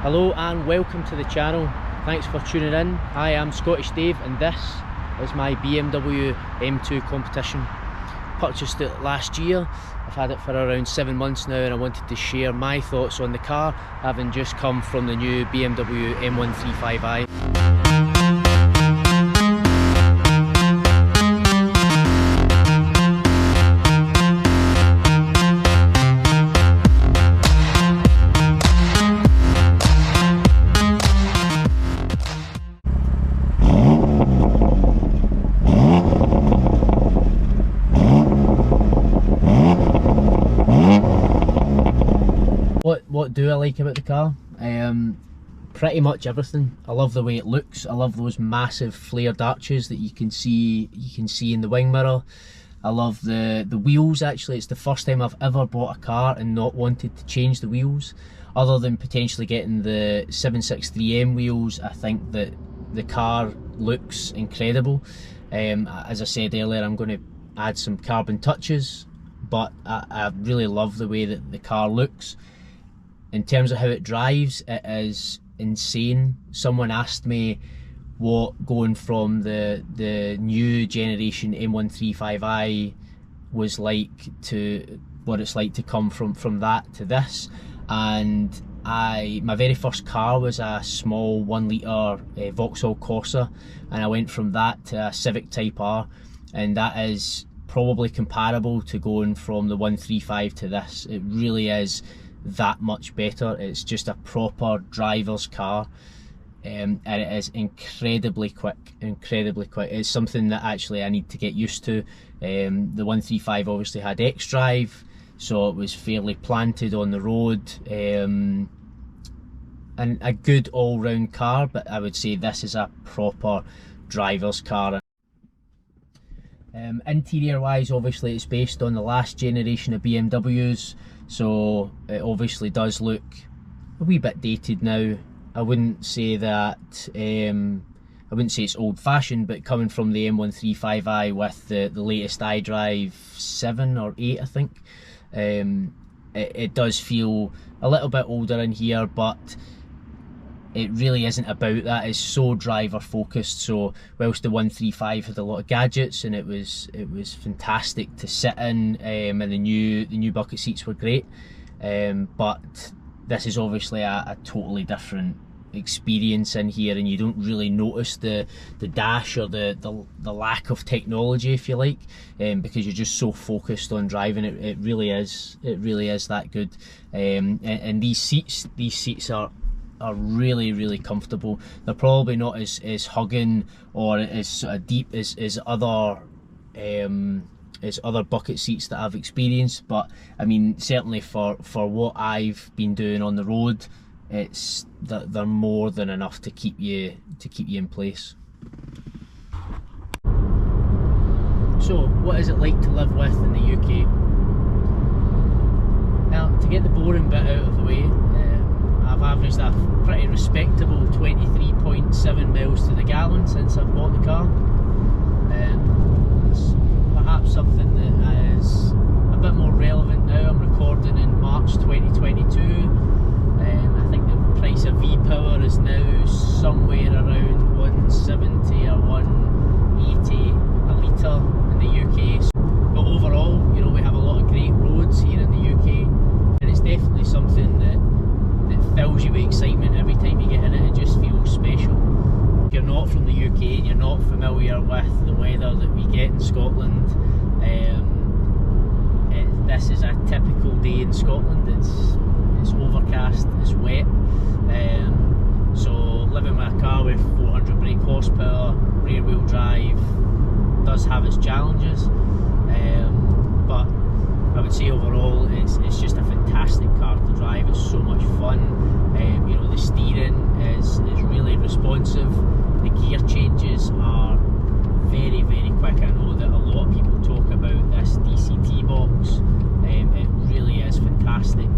Hello and welcome to the channel. Thanks for tuning in. I am Scottish Dave and this is my BMW M2 competition. Purchased it last year. I've had it for around 7 months now and I wanted to share my thoughts on the car, having just come from the new BMW M135i. What do I like about the car? Pretty much everything. I love the way it looks. I love those massive flared arches that you can see in the wing mirror. I love the wheels. Actually, it's the first time I've ever bought a car and not wanted to change the wheels, other than potentially getting the 763M wheels. I think that the car looks incredible. As I said earlier, I'm going to add some carbon touches, but I really love the way that the car looks. In terms of how it drives, it is insane. Someone asked me what going from the new generation M135i was like to what it's like to come from that to this, and my very first car was a small 1 litre Vauxhall Corsa, and I went from that to a Civic Type R, and that is probably comparable to going from the 135 to this. It really is that much better. It's just a proper driver's car, and it is incredibly quick. It's something that actually I need to get used to. The 135 obviously had X-Drive, so it was fairly planted on the road, and a good all-round car, but I would say this is a proper driver's car. Interior wise, obviously it's based on the last generation of BMWs, so it obviously does look a wee bit dated now. I wouldn't say that, I wouldn't say it's old fashioned, but coming from the M135i with the latest iDrive 7 or 8 I think, it does feel a little bit older in here, but it really isn't about that. It's so driver focused. So whilst the 135 had a lot of gadgets and it was fantastic to sit in, and the new bucket seats were great, but this is obviously a totally different experience in here, and you don't really notice the dash or the lack of technology, if you like, because you're just so focused on driving. It really is that good. And these seats are really comfortable. They're probably not as hugging or as sort of deep as other bucket seats that I've experienced, but I mean certainly for what I've been doing on the road, they're more than enough to keep you in place. So what is it like to live with in the UK? Well, to get the boring bit out of the way, I've averaged a pretty respectable 23.7 miles to the gallon since I've bought the car. It's perhaps something that is a bit more relevant now. I'm recording in March 2022. I think the price of V-Power is now somewhere around 170 or 180 a litre in the UK. But overall, you know, we have a lot of great roads here in the UK, and it's definitely something that fills you with excitement every time you get in it. It just feels special. If you're not from the UK and you're not familiar with the weather that we get in Scotland, this is a typical day in Scotland. It's overcast, it's wet, so living with a car with 400 brake horsepower, rear wheel drive, does have its challenges, but I would say overall it's just a fantastic car to drive. It's so much fun. You know, the steering is really responsive. The gear changes are very quick. I know that a lot of people talk about this DCT box. It really is fantastic.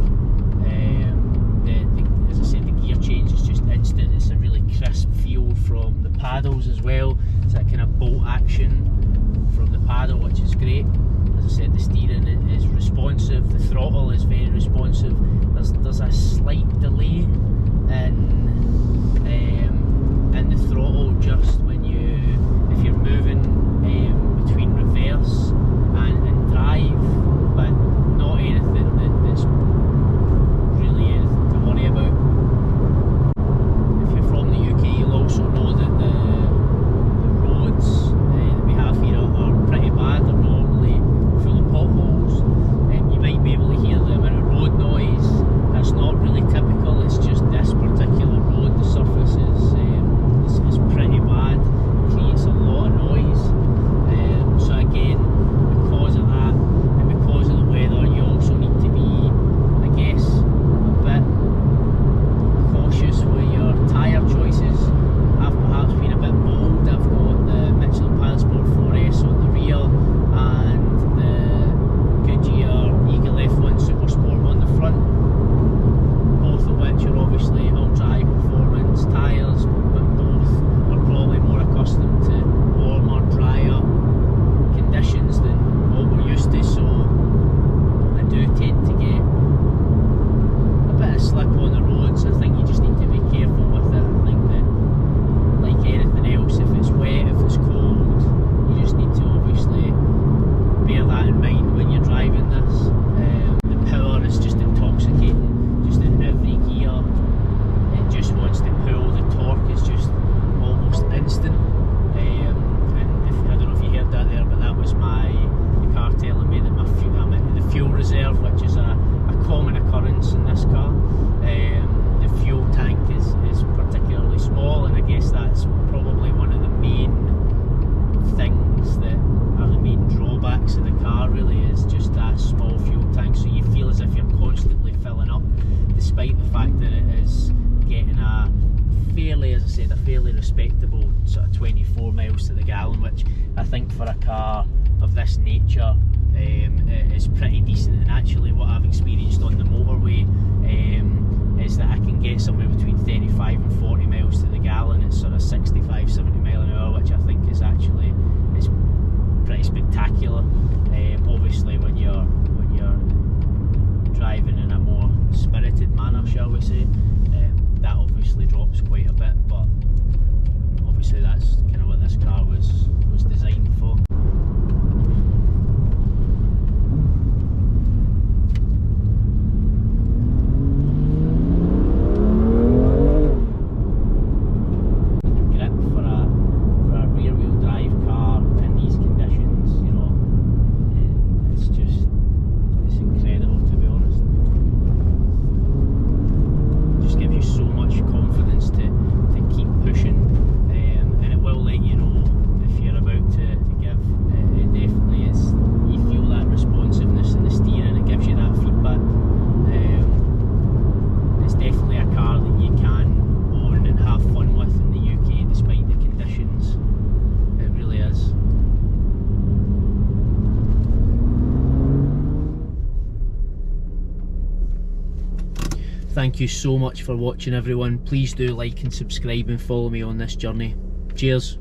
As I said, the gear change is just instant. It's a really crisp feel from the paddles as well. It's that kind of bolt action from the paddle, which is great. As I said, the steering is responsive. The throttle is very responsive. There's a slight delay in respectable sort of 24 miles to the gallon, which I think for a car of this nature is pretty decent. And actually what I've experienced on the motorway is that I can get somewhere between 35 and 40 miles to the gallon at sort of 65, 70 mile an hour, which I think is actually pretty spectacular. Obviously when you're driving in a more spirited manner, shall we say, that obviously drops quite a bit, but obviously that's kind of what this car was designed for. Grip for a rear wheel drive car in these conditions, you know, it's incredible, to be honest. Just gives you so much confidence to keep pushing, and it will let you know if you're about to give. It definitely is. You feel that responsiveness in the steering. It gives you that feedback. It's definitely a car that you can own and have fun with in the UK despite the conditions. It really is. Thank you so much for watching, everyone. Please do like and subscribe and follow me on this journey. Cheers.